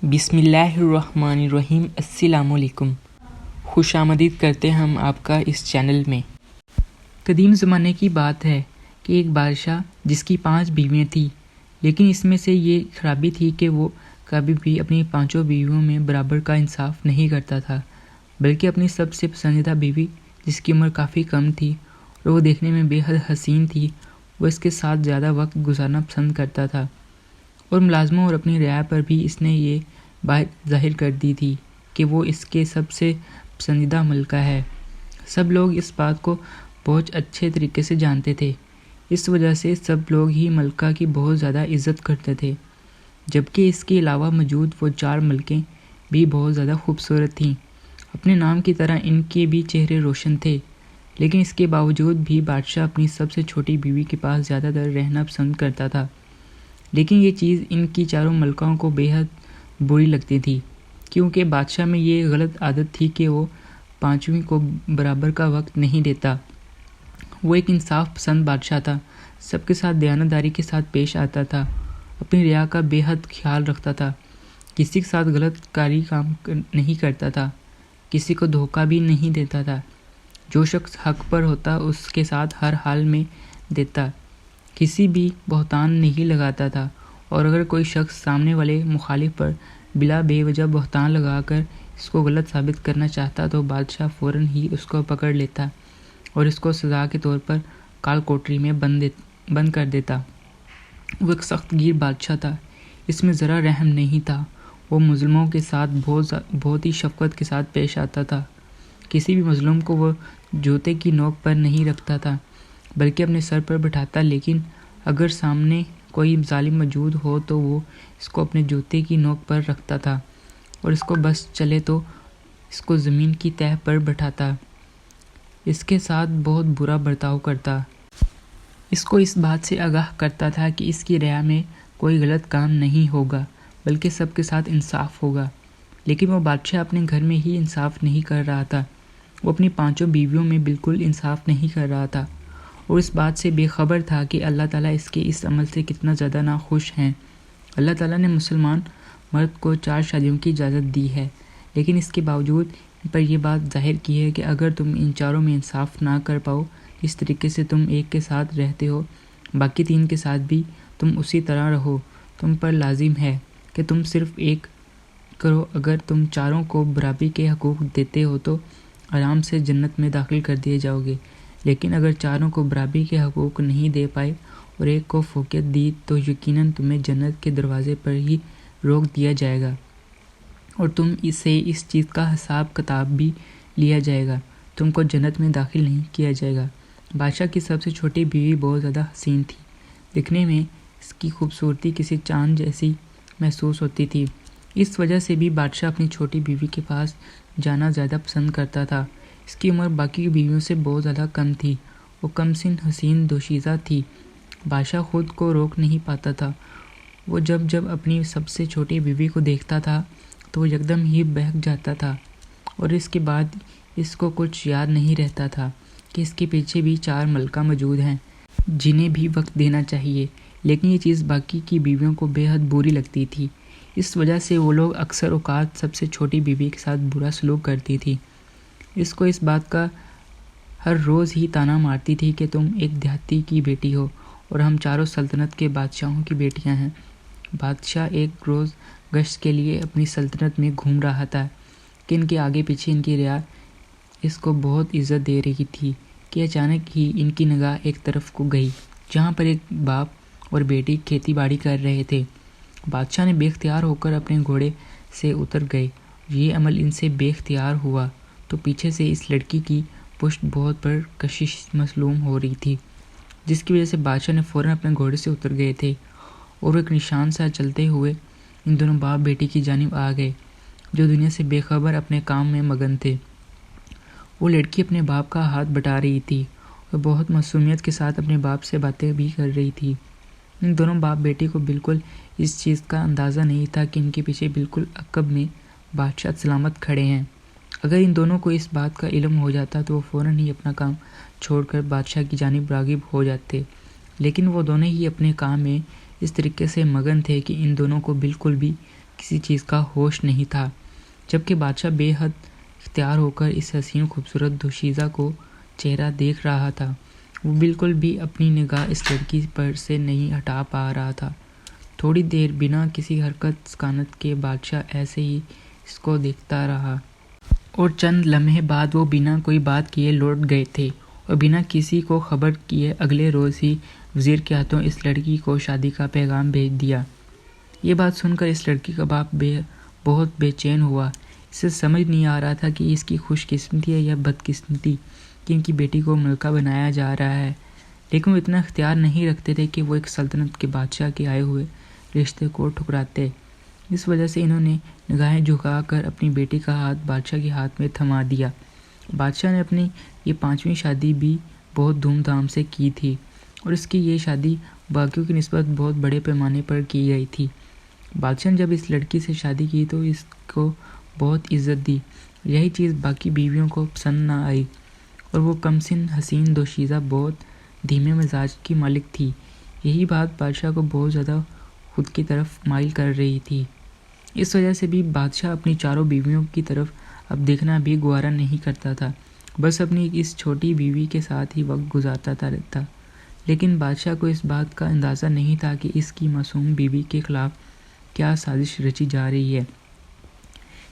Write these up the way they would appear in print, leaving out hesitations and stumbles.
بسم اللہ الرحمن الرحیم۔ السلام علیکم، خوش آمدید کرتے ہیں ہم آپ کا اس چینل میں۔ قدیم زمانے کی بات ہے کہ ایک بادشاہ جس کی 5 بیویاں تھیں، لیکن اس میں سے یہ خرابی تھی کہ وہ کبھی بھی اپنی 5 بیویوں میں برابر کا انصاف نہیں کرتا تھا، بلکہ اپنی سب سے پسندیدہ بیوی جس کی عمر کافی کم تھی اور وہ دیکھنے میں بے حد حسین تھی، وہ اس کے ساتھ زیادہ وقت گزارنا پسند کرتا تھا، اور ملازموں اور اپنی رعایا پر بھی اس نے یہ بات ظاہر کر دی تھی کہ وہ اس کے سب سے پسندیدہ ملکہ ہے۔ سب لوگ اس بات کو بہت اچھے طریقے سے جانتے تھے، اس وجہ سے سب لوگ ہی ملکہ کی بہت زیادہ عزت کرتے تھے، جبکہ اس کے علاوہ موجود وہ 4 ملکیں بھی بہت زیادہ خوبصورت تھیں۔ اپنے نام کی طرح ان کے بھی چہرے روشن تھے، لیکن اس کے باوجود بھی بادشاہ اپنی سب سے چھوٹی بیوی کے پاس زیادہ تر رہنا پسند کرتا تھا۔ لیکن یہ چیز ان کی 4 ملکوں کو بے حد بری لگتی تھی، کیونکہ بادشاہ میں یہ غلط عادت تھی کہ وہ 5ویں کو برابر کا وقت نہیں دیتا۔ وہ ایک انصاف پسند بادشاہ تھا، سب کے ساتھ دیانتداری کے ساتھ پیش آتا تھا، اپنی رعایا کا بے حد خیال رکھتا تھا، کسی کے ساتھ غلط کاری کام نہیں کرتا تھا، کسی کو دھوکہ بھی نہیں دیتا تھا، جو شخص حق پر ہوتا اس کے ساتھ ہر حال میں دیتا، کسی بھی بہتان نہیں لگاتا تھا، اور اگر کوئی شخص سامنے والے مخالف پر بلا بے وجہ بہتان لگا کر اس کو غلط ثابت کرنا چاہتا تو بادشاہ فوراً ہی اس کو پکڑ لیتا اور اس کو سزا کے طور پر کال کوٹری میں بند کر دیتا۔ وہ ایک سخت گیر بادشاہ تھا، اس میں ذرا رحم نہیں تھا، وہ مظلوموں کے ساتھ بہت ہی شفقت کے ساتھ پیش آتا تھا، کسی بھی مظلوم کو وہ جوتے کی نوک پر نہیں رکھتا تھا بلکہ اپنے سر پر بٹھاتا، لیکن اگر سامنے کوئی ظالم موجود ہو تو وہ اس کو اپنے جوتے کی نوک پر رکھتا تھا، اور اس کو بس چلے تو اس کو زمین کی تہہ پر بٹھاتا، اس کے ساتھ بہت برا برتاؤ کرتا، اس کو اس بات سے آگاہ کرتا تھا کہ اس کی رعایا میں کوئی غلط کام نہیں ہوگا بلکہ سب کے ساتھ انصاف ہوگا۔ لیکن وہ بادشاہ اپنے گھر میں ہی انصاف نہیں کر رہا تھا، وہ اپنی 5 بیویوں میں بالکل انصاف نہیں کر رہا تھا، اور اس بات سے بے خبر تھا کہ اللہ تعالیٰ اس کے اس عمل سے کتنا زیادہ ناخوش ہیں۔ اللہ تعالیٰ نے مسلمان مرد کو 4 شادیوں کی اجازت دی ہے، لیکن اس کے باوجود ان پر یہ بات ظاہر کی ہے کہ اگر تم ان 4 میں انصاف نہ کر پاؤ، اس طریقے سے تم ایک کے ساتھ رہتے ہو، باقی 3 کے ساتھ بھی تم اسی طرح رہو، تم پر لازم ہے کہ تم صرف ایک کرو۔ اگر تم 4 کو برابری کے حقوق دیتے ہو تو آرام سے جنت میں داخل کر دیے جاؤ گے، لیکن اگر 4 کو برابری کے حقوق نہیں دے پائے اور ایک کو فوقیت دی تو یقیناً تمہیں جنت کے دروازے پر ہی روک دیا جائے گا، اور تم سے اس چیز کا حساب کتاب بھی لیا جائے گا، تم کو جنت میں داخل نہیں کیا جائے گا۔ بادشاہ کی سب سے چھوٹی بیوی بہت زیادہ حسین تھی، دکھنے میں اس کی خوبصورتی کسی چاند جیسی محسوس ہوتی تھی، اس وجہ سے بھی بادشاہ اپنی چھوٹی بیوی کے پاس جانا زیادہ پسند کرتا تھا۔ اس کی عمر باقی بیویوں سے بہت زیادہ کم تھی، وہ کم سن حسین دوشیزہ تھی، بادشاہ خود کو روک نہیں پاتا تھا، وہ جب اپنی سب سے چھوٹی بیوی کو دیکھتا تھا تو وہ یکدم ہی بہک جاتا تھا، اور اس کے بعد اس کو کچھ یاد نہیں رہتا تھا کہ اس کے پیچھے بھی 4 ملکہ موجود ہیں جنہیں بھی وقت دینا چاہیے، لیکن یہ چیز باقی کی بیویوں کو بے حد بری لگتی تھی، اس وجہ سے وہ لوگ اکثر اوقات سب سے چھوٹی بیوی کے ساتھ برا سلوک کرتی تھی، اس کو اس بات کا ہر روز ہی طعنہ مارتی تھی کہ تم ایک دیہاتی کی بیٹی ہو اور ہم 4 سلطنت کے بادشاہوں کی بیٹیاں ہیں۔ بادشاہ ایک روز گشت کے لیے اپنی سلطنت میں گھوم رہا تھا کہ ان کے آگے پیچھے ان کی رعایا اس کو بہت عزت دے رہی تھی کہ اچانک ہی ان کی نگاہ ایک طرف کو گئی جہاں پر ایک باپ اور بیٹی کھیتی باڑی کر رہے تھے۔ بادشاہ نے بے اختیار ہو کر اپنے گھوڑے سے اتر گئے، یہ عمل ان سے بے اختیار ہوا تو پیچھے سے اس لڑکی کی پشت بہت پر کشش معلوم ہو رہی تھی، جس کی وجہ سے بادشاہ نے فوراً اپنے گھوڑے سے اتر گئے تھے اور وہ ایک نشان سا چلتے ہوئے ان دونوں باپ بیٹی کی جانب آ گئے جو دنیا سے بے خبر اپنے کام میں مگن تھے۔ وہ لڑکی اپنے باپ کا ہاتھ بٹا رہی تھی اور بہت معصومیت کے ساتھ اپنے باپ سے باتیں بھی کر رہی تھی۔ ان دونوں باپ بیٹی کو بالکل اس چیز کا اندازہ نہیں تھا کہ ان کے پیچھے بالکل عقب میں بادشاہ سلامت کھڑے ہیں۔ اگر ان دونوں کو اس بات کا علم ہو جاتا تو وہ فوراً ہی اپنا کام چھوڑ کر بادشاہ کی جانب راغب ہو جاتے، لیکن وہ دونوں ہی اپنے کام میں اس طریقے سے مگن تھے کہ ان دونوں کو بالکل بھی کسی چیز کا ہوش نہیں تھا، جبکہ بادشاہ بے حد اختیار ہو کر اس حسین خوبصورت دوشیزہ کو چہرہ دیکھ رہا تھا۔ وہ بالکل بھی اپنی نگاہ اس لڑکی پر سے نہیں ہٹا پا رہا تھا۔ تھوڑی دیر بنا کسی حرکت سکانت کے بادشاہ ایسے ہی اس کو دیکھتا رہا، اور چند لمحے بعد وہ بنا کوئی بات کیے لوٹ گئے تھے، اور بنا کسی کو خبر کیے اگلے روز ہی وزیر کے ہاتھوں اس لڑکی کو شادی کا پیغام بھیج دیا۔ یہ بات سن کر اس لڑکی کا باپ بہت بے چین ہوا۔ اسے سمجھ نہیں آ رہا تھا کہ اس کی خوش قسمتی ہے یا بد قسمتی کہ ان کی بیٹی کو ملکہ بنایا جا رہا ہے، لیکن وہ اتنا اختیار نہیں رکھتے تھے کہ وہ ایک سلطنت کے بادشاہ کے آئے ہوئے رشتے کو ٹھکراتے۔ اس وجہ سے انہوں نے نگاہیں جھکا کر اپنی بیٹی کا ہاتھ بادشاہ کے ہاتھ میں تھما دیا۔ بادشاہ نے اپنی یہ 5ویں شادی بھی بہت دھوم دھام سے کی تھی، اور اس کی یہ شادی باقیوں کی نسبت بہت بڑے پیمانے پر کی گئی تھی۔ بادشاہ نے جب اس لڑکی سے شادی کی تو اس کو بہت عزت دی، یہی چیز باقی بیویوں کو پسند نہ آئی، اور وہ کم سن حسین دوشیزہ بہت دھیمے مزاج کی مالک تھی۔ یہی بات بادشاہ کو بہت زیادہ خود کی طرف مائل کر رہی تھی۔ اس وجہ سے بھی بادشاہ اپنی چاروں بیویوں کی طرف اب دیکھنا بھی گوارا نہیں کرتا تھا، بس اپنی اس چھوٹی بیوی کے ساتھ ہی وقت گزارتا رہتا۔ لیکن بادشاہ کو اس بات کا اندازہ نہیں تھا کہ اس کی معصوم بیوی کے خلاف کیا سازش رچی جا رہی ہے۔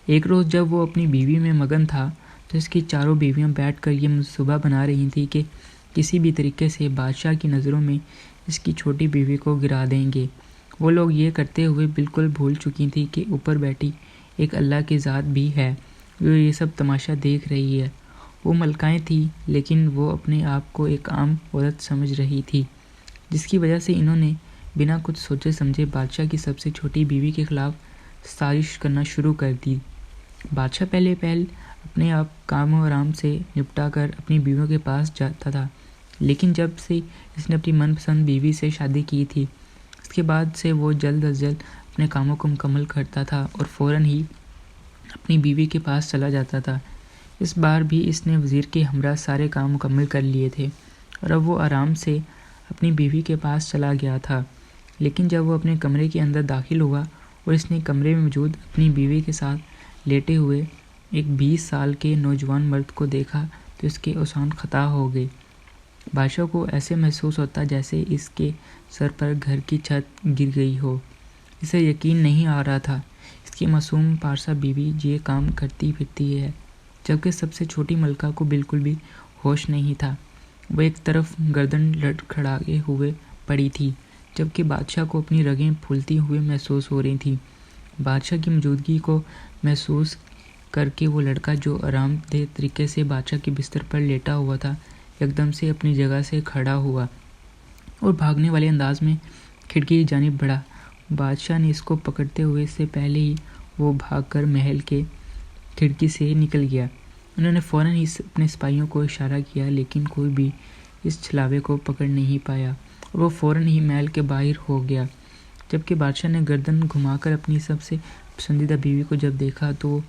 ایک روز جب وہ اپنی بیوی میں مگن تھا تو اس کی چاروں بیویاں بیٹھ کر یہ منصوبہ بنا رہی تھیں کہ کسی بھی طریقے سے بادشاہ کی نظروں میں اس کی چھوٹی بیوی کو گرا دیں گے۔ وہ لوگ یہ کرتے ہوئے بالکل بھول چکی تھی کہ اوپر بیٹھی ایک اللہ کی ذات بھی ہے جو یہ سب تماشا دیکھ رہی ہے۔ وہ ملکائیں تھیں، لیکن وہ اپنے آپ کو ایک عام عورت سمجھ رہی تھی، جس کی وجہ سے انہوں نے بنا کچھ سوچے سمجھے بادشاہ کی سب سے چھوٹی بیوی کے خلاف سازش کرنا شروع کر دی۔ بادشاہ پہلے اپنے آپ کام و آرام سے نپٹا کر اپنی بیویوں کے پاس جاتا تھا، لیکن جب سے اس نے اپنی من پسند بیوی سے شادی کی تھی، اس کے بعد سے وہ جلد از جلد اپنے کاموں کو مکمل کرتا تھا اور فوراً ہی اپنی بیوی کے پاس چلا جاتا تھا۔ اس بار بھی اس نے وزیر کے ہمراہ سارے کام مکمل کر لیے تھے، اور اب وہ آرام سے اپنی بیوی کے پاس چلا گیا تھا۔ لیکن جب وہ اپنے کمرے کے اندر داخل ہوا اور اس نے کمرے میں موجود اپنی بیوی کے ساتھ لیٹے ہوئے ایک 20 سال کے نوجوان مرد کو دیکھا تو اس کے اوزان خطا ہو گئے۔ بادشاہ کو ایسے محسوس ہوتا جیسے اس کے سر پر گھر کی چھت گر گئی ہو۔ اسے یقین نہیں آ رہا تھا اس کی معصوم پارسا بیوی یہ کام کرتی پھرتی ہے، جبکہ سب سے چھوٹی ملکہ کو بالکل بھی ہوش نہیں تھا۔ وہ ایک طرف گردن لڑکھڑائے ہوئے پڑی تھی، جبکہ بادشاہ کو اپنی رگیں پھولتی ہوئی محسوس ہو رہی تھیں۔ بادشاہ کی موجودگی کو محسوس کر کے وہ لڑکا جو آرام دہ طریقے سے بادشاہ کے بستر پر لیٹا ہوا تھا یکدم سے اپنی جگہ سے کھڑا ہوا اور بھاگنے والے انداز میں کھڑکی کی جانب بڑھا۔ بادشاہ نے اس کو پکڑتے ہوئے اس سے پہلے ہی وہ بھاگ کر محل کے کھڑکی سے نکل گیا۔ انہوں نے فوراً ہی اپنے سپاہیوں کو اشارہ کیا، لیکن کوئی بھی اس چھلاوے کو پکڑ نہیں پایا اور وہ فوراً ہی محل کے باہر ہو گیا۔ جبکہ بادشاہ نے گردن گھما کر اپنی سب سے پسندیدہ بیوی کو جب دیکھا تو وہ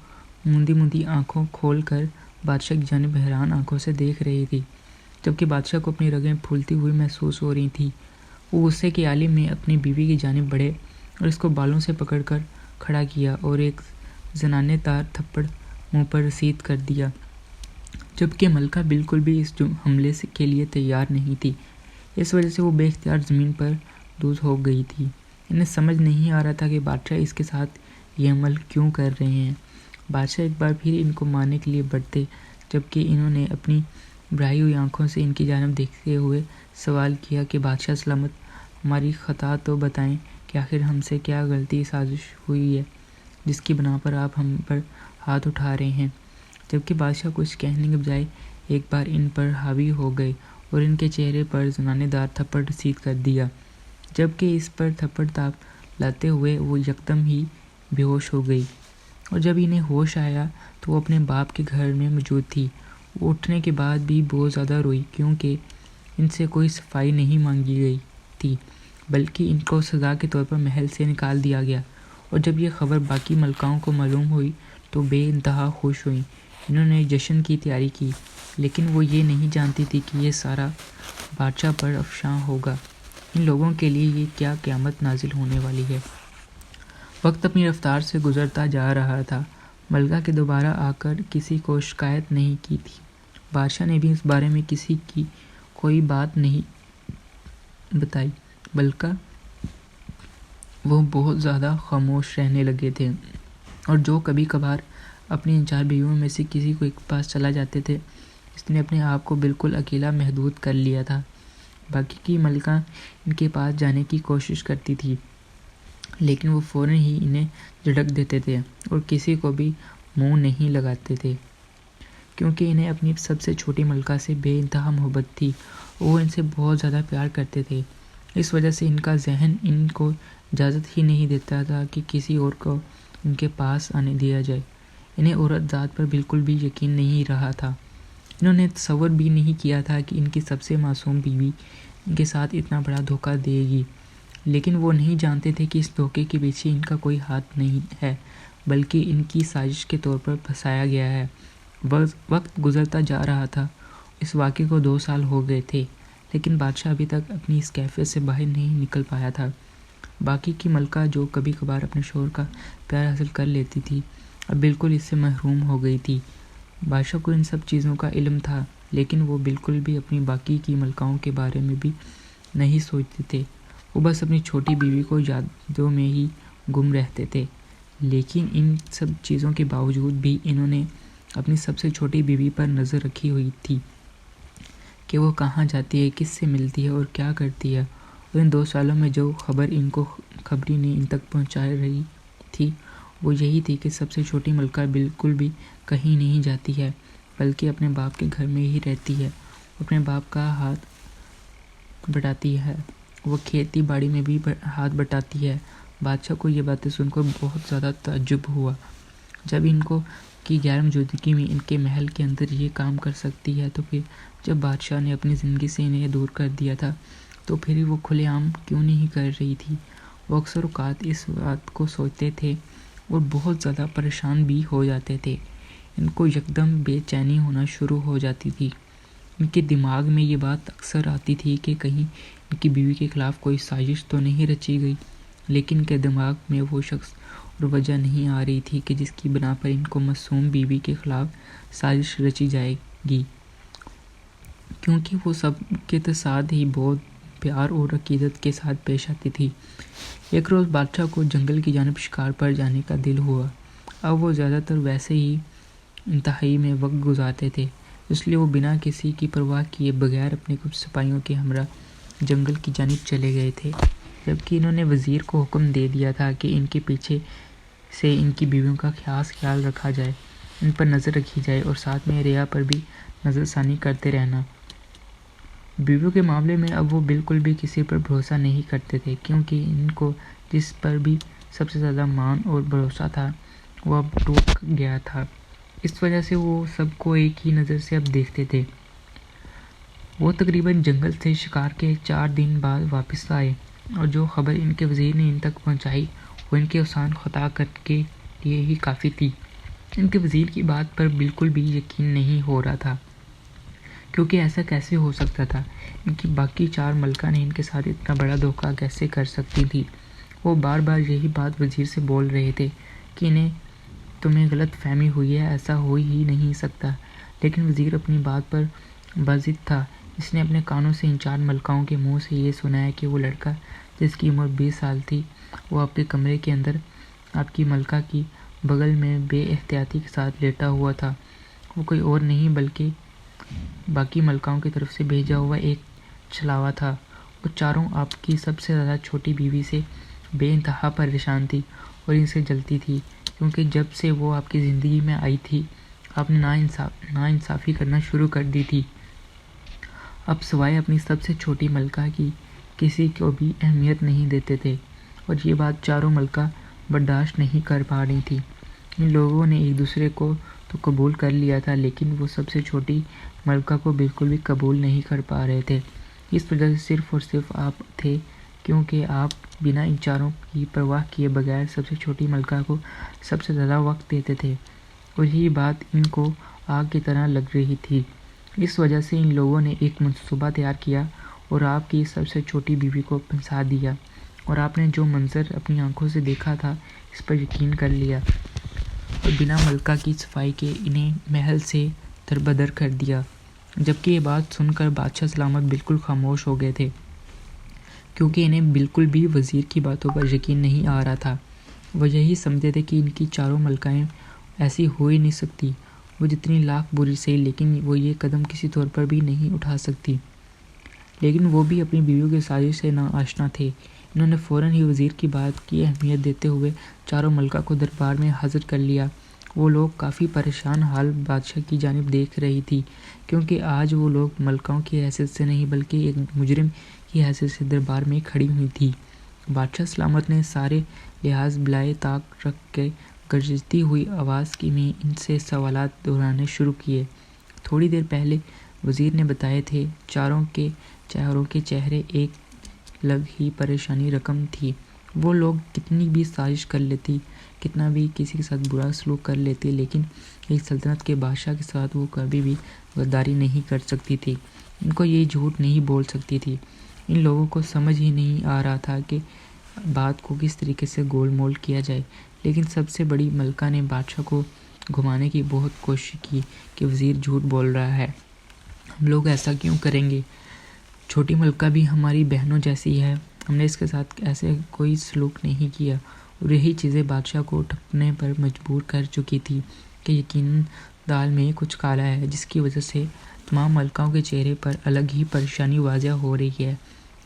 موندی آنکھوں کھول کر بادشاہ کی جانب حیران آنکھوں سے دیکھ رہی تھی، جبکہ بادشاہ کو اپنی رگیں پھولتی ہوئی محسوس ہو رہی تھیں۔ وہ غصے کے عالم میں اپنی بیوی کی جانب بڑھے اور اس کو بالوں سے پکڑ کر کھڑا کیا اور ایک زنانے دار تھپڑ منہ پر رسید کر دیا، جبکہ ملکہ بالکل بھی اس حملے کے لیے تیار نہیں تھی۔ اس وجہ سے وہ بے اختیار زمین پر دھوس ہو گئی تھی۔ انہیں سمجھ نہیں آ رہا تھا کہ بادشاہ اس کے ساتھ یہ عمل کیوں کر رہے ہیں۔ بادشاہ ایک بار پھر ان کو مارنے کے لیے بڑھتے، جبکہ انہوں نے اپنی بڑھائی ہوئی آنکھوں سے ان کی جانب دیکھتے ہوئے سوال کیا کہ بادشاہ سلامت، ہماری خطا تو بتائیں کہ آخر ہم سے کیا غلطی سازش ہوئی ہے جس کی بنا پر آپ ہم پر ہاتھ اٹھا رہے ہیں۔ جبکہ بادشاہ کچھ کہنے کے بجائے ایک بار ان پر حاوی ہو گئے اور ان کے چہرے پر زنانے دار تھپڑ رسید کر دیا، جبکہ اس پر تھپڑ تاپ لاتے ہوئے وہ یکدم ہی بے ہوش ہو گئی، اور جب انہیں ہوش آیا تو وہ اپنے باپ کے گھر میں موجود تھی۔ وہ اٹھنے کے بعد بھی بہت زیادہ روئی، کیونکہ ان سے کوئی صفائی نہیں مانگی گئی تھی، بلکہ ان کو سزا کے طور پر محل سے نکال دیا گیا۔ اور جب یہ خبر باقی ملکاؤں کو معلوم ہوئی تو بے انتہا خوش ہوئیں۔ انہوں نے جشن کی تیاری کی، لیکن وہ یہ نہیں جانتی تھی کہ یہ سارا بادشاہ پر افشاں ہوگا۔ ان لوگوں کے لیے یہ کیا قیامت نازل ہونے والی ہے۔ وقت اپنی رفتار سے گزرتا جا رہا تھا۔ ملکہ کے دوبارہ آ کر کسی کو شکایت نہیں کی تھی۔ بادشاہ نے بھی اس بارے میں کسی کی کوئی بات نہیں بتائی، بلکہ وہ بہت زیادہ خاموش رہنے لگے تھے، اور جو کبھی کبھار اپنی ان 4 بیویوں میں سے کسی کو ایک پاس چلا جاتے تھے، اس نے اپنے آپ کو بالکل اکیلا محدود کر لیا تھا۔ باقی کی ملکہ ان کے پاس جانے کی کوشش کرتی تھی، لیکن وہ فوراً ہی انہیں جھڑک دیتے تھے اور کسی کو بھی منہ نہیں لگاتے تھے، کیونکہ انہیں اپنی سب سے چھوٹی ملکہ سے بے انتہا محبت تھی۔ وہ ان سے بہت زیادہ پیار کرتے تھے، اس وجہ سے ان کا ذہن ان کو اجازت ہی نہیں دیتا تھا کہ کسی اور کو ان کے پاس آنے دیا جائے۔ انہیں عورت ذات پر بالکل بھی یقین نہیں رہا تھا۔ انہوں نے تصور بھی نہیں کیا تھا کہ ان کی سب سے معصوم بیوی ان کے ساتھ اتنا بڑا دھوکہ دے گی، لیکن وہ نہیں جانتے تھے کہ اس دھوکے کے پیچھے ان کا کوئی ہاتھ نہیں ہے، بلکہ ان کی سازش کے طور پر پھنسایا گیا ہے۔ وقت گزرتا جا رہا تھا، اس واقعے کو 2 سال ہو گئے تھے، لیکن بادشاہ ابھی تک اپنی اس کیفیت سے باہر نہیں نکل پایا تھا۔ باقی کی ملکہ جو کبھی کبھار اپنے شوہر کا پیار حاصل کر لیتی تھی، اب بالکل اس سے محروم ہو گئی تھی۔ بادشاہ کو ان سب چیزوں کا علم تھا، لیکن وہ بالکل بھی اپنی باقی کی ملکاؤں کے بارے میں بھی نہیں سوچتے تھے۔ وہ بس اپنی چھوٹی بیوی کو یادوں میں ہی گم رہتے تھے۔ لیکن ان سب چیزوں کے باوجود بھی انہوں نے اپنی سب سے چھوٹی بیوی پر نظر رکھی ہوئی تھی کہ وہ کہاں جاتی ہے، کس سے ملتی ہے اور کیا کرتی ہے، اور ان 2 سالوں میں جو خبر ان کو خبری نے ان تک پہنچا رہی تھی وہ یہی تھی کہ سب سے چھوٹی ملکہ بالکل بھی کہیں نہیں جاتی ہے، بلکہ اپنے باپ کے گھر میں ہی رہتی ہے، اپنے باپ کا ہاتھ بٹاتی ہے، وہ کھیتی باڑی میں بھی ہاتھ بٹاتی ہے۔ بادشاہ کو یہ باتیں سن کر بہت زیادہ تعجب ہوا۔ جب ان کو کی غیر موجودگی میں ان کے محل کے اندر یہ کام کر سکتی ہے، تو پھر جب بادشاہ نے اپنی زندگی سے انہیں دور کر دیا تھا تو پھر وہ کھلے عام کیوں نہیں کر رہی تھی؟ وہ اکثر اوقات اس بات کو سوچتے تھے اور بہت زیادہ پریشان بھی ہو جاتے تھے۔ ان کو یکدم بے چینی ہونا شروع ہو جاتی تھی۔ ان کے دماغ میں یہ بات اکثر آتی تھی کہ کہیں ان کی بیوی کے خلاف کوئی سازش تو نہیں رچی گئی، لیکن ان کے دماغ میں وہ شخص اور وجہ نہیں آ رہی تھی کہ جس کی بنا پر ان کو معصوم بیوی کے خلاف سازش رچی جائے گی، کیونکہ وہ سب کے ساتھ ہی بہت پیار اور عقیدت کے ساتھ پیش آتی تھی۔ ایک روز بادشاہ کو جنگل کی جانب شکار پر جانے کا دل ہوا۔ اب وہ زیادہ تر ویسے ہی انتہائی میں وقت گزارتے تھے، اس لیے وہ بنا کسی کی پرواہ کیے بغیر اپنے کچھ سپاہیوں کے ہمراہ جنگل کی جانب چلے گئے تھے، جبکہ انہوں نے وزیر کو حکم دے دیا تھا کہ ان کے پیچھے سے ان کی بیویوں کا خاص خیال رکھا جائے، ان پر نظر رکھی جائے اور ساتھ میں رعایا پر بھی نظر ثانی کرتے رہنا۔ بیویوں کے معاملے میں اب وہ بالکل بھی کسی پر بھروسہ نہیں کرتے تھے، کیونکہ ان کو جس پر بھی سب سے زیادہ مان اور بھروسہ تھا وہ اب ٹوٹ گیا تھا۔ اس وجہ سے وہ سب کو ایک ہی نظر سے اب دیکھتے تھے۔ وہ تقریباً جنگل سے شکار کے 4 دن بعد واپس آئے، اور جو خبر ان کے وزیر نے ان تک پہنچائی وہ ان کے احسان خطا کرنے کے لیے ہی کافی تھی۔ ان کے وزیر کی بات پر بالکل بھی یقین نہیں ہو رہا تھا، کیونکہ ایسا کیسے ہو سکتا تھا؟ ان کی باقی 4 ملکہ نے ان کے ساتھ اتنا بڑا دھوکہ کیسے کر سکتی تھی؟ وہ بار بار یہی بات وزیر سے بول رہے تھے کہ انہیں تمہیں غلط فہمی ہوئی ہے، ایسا ہو ہی نہیں سکتا، لیکن وزیر اپنی بات پر باضد تھا۔ اس نے اپنے کانوں سے ان 4 ملکاؤں کے منہ سے یہ سنا ہے کہ وہ لڑکا جس کی عمر 20 سال تھی، وہ آپ کے کمرے کے اندر آپ کی ملکہ کی بغل میں بے احتیاطی کے ساتھ لیٹا ہوا تھا۔ وہ کوئی اور نہیں بلکہ باقی ملکاؤں کی طرف سے بھیجا ہوا ایک چھلاوا تھا۔ وہ چاروں آپ کی سب سے زیادہ چھوٹی بیوی سے بے انتہا پریشان تھی اور ان سے جلتی تھی، کیونکہ جب سے وہ آپ کی زندگی میں آئی تھی آپ نے ناانصافی کرنا شروع کر دی تھی۔ اب سوائے اپنی سب سے چھوٹی ملکہ کی کسی کو بھی اہمیت نہیں دیتے تھے، اور یہ بات چاروں ملکہ برداشت نہیں کر پا رہی تھی۔ ان لوگوں نے ایک دوسرے کو تو قبول کر لیا تھا، لیکن وہ سب سے چھوٹی ملکہ کو بالکل بھی قبول نہیں کر پا رہے تھے۔ اس وجہ سے صرف اور صرف آپ تھے، کیونکہ آپ بنا ان چاروں کی پرواہ کیے بغیر سب سے چھوٹی ملکہ کو سب سے زیادہ وقت دیتے تھے، اور یہی بات ان کو آگ کی طرح لگ رہی تھی۔ اس وجہ سے ان لوگوں نے ایک منصوبہ تیار کیا اور آپ کی سب سے چھوٹی بیوی کو پھنسا دیا اور آپ نے جو منظر اپنی آنکھوں سے دیکھا تھا اس پر یقین کر لیا اور بنا ملکہ کی صفائی کے انہیں محل سے دربدر کر دیا۔ جبکہ یہ بات سن کر بادشاہ سلامت بالکل خاموش ہو گئے تھے، کیونکہ انہیں بالکل بھی وزیر کی باتوں پر یقین نہیں آ رہا تھا۔ وہ یہی سمجھتے تھے کہ ان کی چاروں ملکائیں ایسی ہو ہی نہیں سکتی، وہ جتنی لاکھ بری سے، لیکن وہ یہ قدم کسی طور پر بھی نہیں اٹھا سکتی۔ لیکن وہ بھی اپنی بیویوں کی سازش سے ناآشنا تھے۔ انہوں نے فوراً ہی وزیر کی بات کی اہمیت دیتے ہوئے چاروں ملکہ کو دربار میں حاضر کر لیا۔ وہ لوگ کافی پریشان حال بادشاہ کی جانب دیکھ رہی تھی، کیونکہ آج وہ لوگ ملکاؤں کی حیثیت سے نہیں بلکہ ایک مجرم کی حیثیت سے دربار میں کھڑی ہوئی تھی۔ بادشاہ سلامت نے سارے لحاظ بالائے طاق رکھ کے گرجتی ہوئی آواز میں ان سے سوالات دہرانے شروع کیے۔ تھوڑی دیر پہلے وزیر نے بتائے تھے، چاروں کے چہروں کے چہرے ایک الگ ہی پریشانی رقم تھی۔ وہ لوگ کتنی بھی سازش کر لیتی، کتنا بھی کسی کے ساتھ برا سلوک کر لیتی، لیکن ایک سلطنت کے بادشاہ کے ساتھ وہ کبھی بھی غداری نہیں کر سکتی تھی، ان کو یہ جھوٹ نہیں بول سکتی تھی۔ ان لوگوں کو سمجھ ہی نہیں آ رہا تھا کہ بات کو کس طریقے سے گول مول کیا جائے، لیکن سب سے بڑی ملکہ نے بادشاہ کو گھمانے کی بہت کوشش کی کہ وزیر جھوٹ بول رہا ہے، ہم لوگ ایسا کیوں کریں گے؟ چھوٹی ملکہ بھی ہماری بہنوں جیسی ہے، ہم نے اس کے ساتھ ایسے کوئی سلوک نہیں کیا۔ اور یہی چیزیں بادشاہ کو ٹھپنے پر مجبور کر چکی تھی کہ یقیناً دال میں کچھ کالا ہے، جس کی وجہ سے تمام ملکاؤں کے چہرے پر الگ ہی پریشانی واضح ہو رہی ہے۔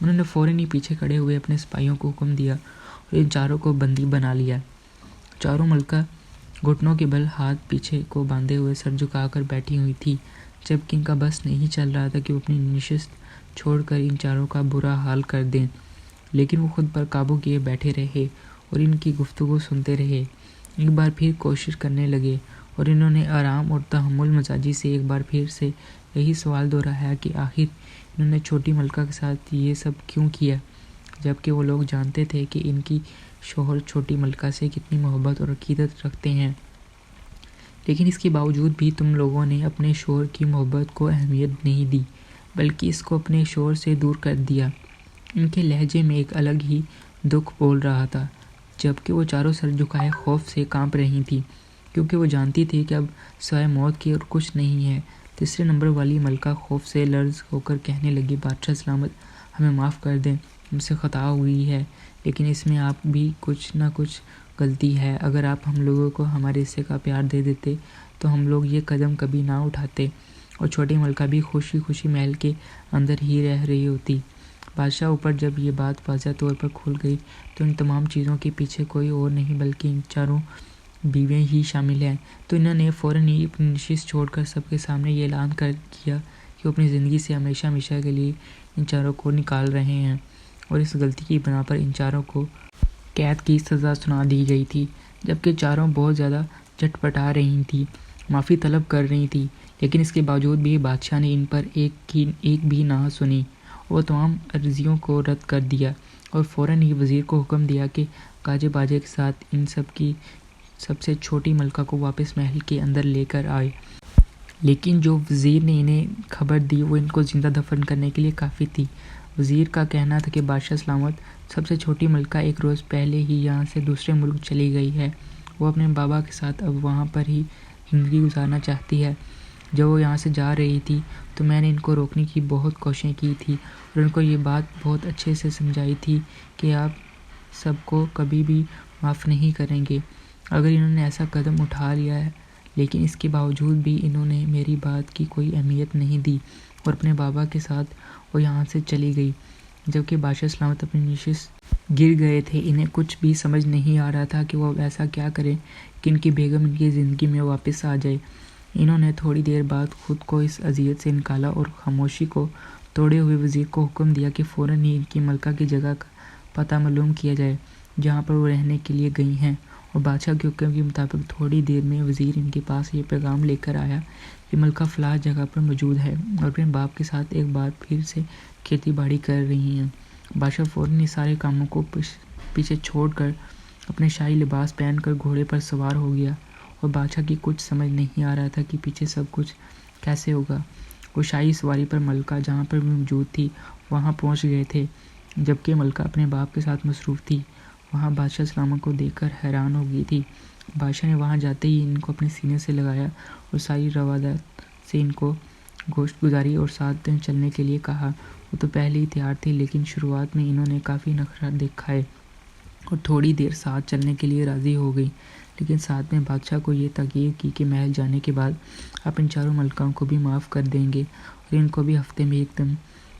انہوں نے فوراً ہی پیچھے کھڑے ہوئے اپنے سپاہیوں کو حکم دیا اور ان چاروں کو بندی بنا لیا۔ چاروں ملکہ گھٹنوں کے بل ہاتھ پیچھے کو باندھے ہوئے سر جھکا کر بیٹھی ہوئی تھی، جبکہ ان کا بس نہیں چل رہا تھا کہ وہ اپنی نشست چھوڑ کر ان چاروں کا برا حال کر دیں، لیکن وہ خود پر قابو کیے بیٹھے رہے اور ان کی گفتگو سنتے رہے۔ ایک بار پھر کوشش کرنے لگے اور انہوں نے آرام اور تحمل مزاجی سے ایک بار پھر سے یہی سوال دہرایا کہ آخر انہوں نے چھوٹی ملکہ کے ساتھ یہ سب کیوں کیا، جبکہ وہ لوگ جانتے تھے کہ ان کی شوہر چھوٹی ملکہ سے کتنی محبت اور عقیدت رکھتے ہیں، لیکن اس کے باوجود بھی تم لوگوں نے اپنے شوہر کی محبت کو اہمیت نہیں دی، بلکہ اس کو اپنے شوہر سے دور کر دیا۔ ان کے لہجے میں ایک الگ ہی دکھ بول رہا تھا، جبکہ وہ چاروں سر جھکائے خوف سے کانپ رہی تھیں، کیونکہ وہ جانتی تھی کہ اب سوائے موت کے اور کچھ نہیں ہے۔ تیسرے نمبر والی ملکہ خوف سے لرز ہو کر کہنے لگی، بادشاہ سلامت، ہمیں معاف کر دیں، ہم سے خطا ہوئی ہے، لیکن اس میں آپ بھی کچھ نہ کچھ غلطی ہے۔ اگر آپ ہم لوگوں کو ہمارے حصے کا پیار دے دیتے تو ہم لوگ یہ قدم کبھی نہ اٹھاتے اور چھوٹی ملکہ بھی خوشی خوشی محل کے اندر ہی رہ رہی ہوتی۔ بادشاہ اوپر جب یہ بات واضح طور پر کھل گئی تو ان تمام چیزوں کے پیچھے کوئی اور نہیں بلکہ ان چاروں بیویاں ہی شامل ہیں، تو انہوں نے فوراً ہی اپنی نشست چھوڑ کر سب کے سامنے یہ اعلان کر کیا کہ وہ اپنی زندگی سے ہمیشہ ہمیشہ کے لیے ان چاروں کو نکال رہے ہیں، اور اس غلطی کی بنا پر ان چاروں کو قید کی سزا سنا دی گئی تھی۔ جبکہ چاروں بہت زیادہ جھٹپٹا رہی تھیں، معافی طلب کر رہی تھیں، لیکن اس کے باوجود بھی بادشاہ نے ان پر ایک بھی نہ سنی، وہ تمام عرضیوں کو رد کر دیا اور فوراً ہی وزیر کو حکم دیا کہ گاجے باجے کے ساتھ ان سب سے چھوٹی ملکہ کو واپس محل کے اندر لے کر آئے۔ لیکن جو وزیر نے انہیں خبر دی وہ ان کو زندہ دفن کرنے کے لیے کافی تھی۔ وزیر کا کہنا تھا کہ بادشاہ سلامت، سب سے چھوٹی ملکہ ایک روز پہلے ہی یہاں سے دوسرے ملک چلی گئی ہے، وہ اپنے بابا کے ساتھ اب وہاں پر ہی زندگی گزارنا چاہتی ہے۔ جب وہ یہاں سے جا رہی تھی تو میں نے ان کو روکنے کی بہت کوششیں کی تھی اور ان کو یہ بات بہت اچھے سے سمجھائی تھی کہ آپ سب کو کبھی بھی معاف نہیں کریں گے اگر انہوں نے ایسا قدم اٹھا لیا ہے، لیکن اس کے باوجود بھی انہوں نے میری بات کی کوئی اہمیت نہیں دی اور اپنے بابا کے ساتھ وہ یہاں سے چلی گئی۔ جبکہ بادشاہ سلامت اپنی نشست گر گئے تھے، انہیں کچھ بھی سمجھ نہیں آ رہا تھا کہ وہ اب ایسا کیا کریں کہ ان کی بیگم ان کی زندگی میں واپس آ جائے۔ انہوں نے تھوڑی دیر بعد خود کو اس اذیت سے نکالا اور خاموشی کو توڑے ہوئے وزیر کو حکم دیا کہ فوراً ہی ان کی ملکہ کی جگہ کا پتہ معلوم کیا جائے جہاں پر وہ رہنے کے لیے گئی ہیں، اور بادشاہ کے حکم کے مطابق تھوڑی دیر میں وزیر ان کے پاس یہ پیغام لے کر آیا کہ ملکہ فلاں جگہ پر موجود ہے اور اپنے باپ کے ساتھ ایک بار پھر سے کھیتی باڑی کر رہی ہیں۔ بادشاہ فوراً ہی سارے کاموں کو پیچھے چھوڑ کر اپنے شاہی لباس پہن کر گھوڑے پر سوار ہو گیا، اور بادشاہ کی کچھ سمجھ نہیں آ رہا تھا کہ پیچھے سب کچھ کیسے ہوگا۔ وہ شاہی سواری پر ملکہ جہاں پر بھی موجود تھی وہاں پہنچ گئے تھے، جبکہ ملکہ اپنے باپ کے ساتھ مصروف تھی۔ وہاں بادشاہ سلامہ کو دیکھ کر حیران ہو گئی تھی۔ بادشاہ نے وہاں جاتے ہی ان کو اپنے سینے سے لگایا اور ساری روادات سے ان کو گوشت گزاری اور ساتھ دن چلنے کے لیے کہا۔ وہ تو پہلے ہی تیار تھی، لیکن شروعات میں انہوں نے کافی نخرہ دکھائے اور تھوڑی دیر ساتھ چلنے کے لیے راضی ہو گئی، لیکن ساتھ میں بادشاہ کو یہ تاکید کی کہ محل جانے کے بعد آپ ان چاروں ملکاؤں کو بھی معاف کر دیں گے اور ان کو بھی ہفتے میں ایک دن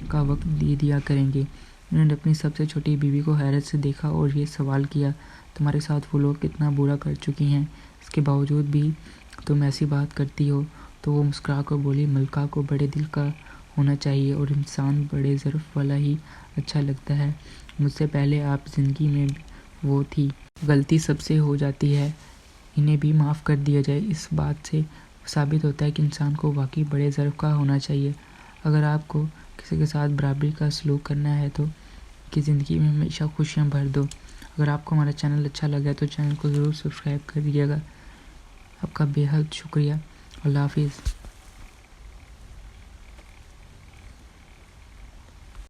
کا وقت دے دیا کریں گے۔ انہوں نے اپنی سب سے چھوٹی بیوی کو حیرت سے دیکھا اور یہ سوال کیا، تمہارے ساتھ وہ لوگ کتنا برا کر چکی ہیں، اس کے باوجود بھی تم ایسی بات کرتی ہو؟ تو وہ مسکرا کر بولی، ملکہ کو بڑے دل کا ہونا چاہیے اور انسان بڑے ظرف والا ہی اچھا لگتا ہے۔ مجھ سے پہلے آپ زندگی میں وہ تھی، غلطی سب سے ہو جاتی ہے، انہیں بھی معاف کر دیا جائے۔ اس بات سے ثابت ہوتا ہے کہ انسان کو واقعی بڑے ظرف کا ہونا چاہیے۔ اگر آپ کو کسی کے ساتھ برابری کا سلوک کرنا ہے تو کی زندگی میں ہمیشہ خوشیاں بھر دو۔ اگر آپ کو ہمارا چینل اچھا لگا تو چینل کو ضرور سبسکرائب کر دیجیے گا۔ آپ کا بے حد شکریہ۔ اللہ حافظ۔